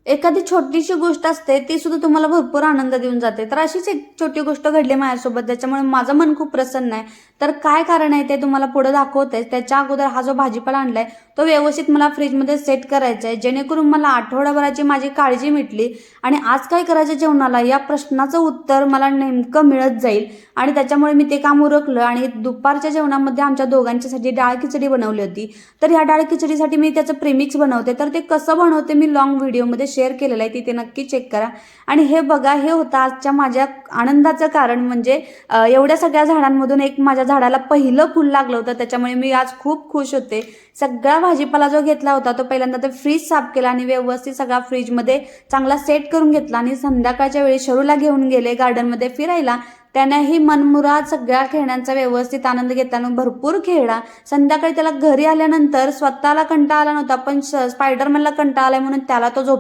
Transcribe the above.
एखादी छोटीशी गोष्ट असते ती सुद्धा तुम्हाला भरपूर आनंद देऊन जाते. तर अशीच एक छोटी गोष्ट घडली माझ्यासोबत, ज्याच्यामुळे माझं मन खूप प्रसन्न आहे. तर काय कारण आहे ते तुम्हाला पुढे दाखवते. त्याच्या अगोदर हा जो भाजीपाला आणलाय तो व्यवस्थित मला फ्रीजमध्ये सेट करायचा आहे, जेणेकरून मला आठवडाभराची माझी काळजी मिटली आणि आज काय करायचं जेवणाला या प्रश्नाचं उत्तर मला नेमकं मिळत जाईल. आणि त्याच्यामुळे मी ते काम उरकलं आणि दुपारच्या जेवणामध्ये आमच्या दोघांच्यासाठी डाळ खिचडी बनवली होती. तर ह्या डाळ खिचडीसाठी मी त्याचं प्रेमिक्स बनवते. तर ते कसं बनवते मी लॉंग व्हिडिओमध्ये शेअर केलेलं आहे, तिथे नक्की चेक करा. आणि हे बघा, हे होतं आजच्या माझ्या आनंदाचं कारण. म्हणजे एवढ्या सगळ्या झाडांमधून एक माझ्या झाडाला पहिलं फुल लागलं होतं, त्याच्यामुळे मी आज खूप खुश होते. सगळा भाजीपाला जो घेतला होता तो पहिल्यांदा ते फ्रीज साफ केला आणि व्यवस्थित सगळा फ्रीजमध्ये चांगला सेट करून घेतला. आणि संध्याकाळच्या वेळी शरूला घेऊन गेले गार्डनमध्ये फिरायला. त्यानेही मनमुराद सगळ्या खेळण्यांचा व्यवस्थित आनंद घेताना भरपूर खेळला. संध्याकाळी त्याला घरी आल्यानंतर स्वतःला कंटाळा आला नव्हता, पण स्पायडरमॅनला कंटाळा आलाय म्हणून त्याला तो झोप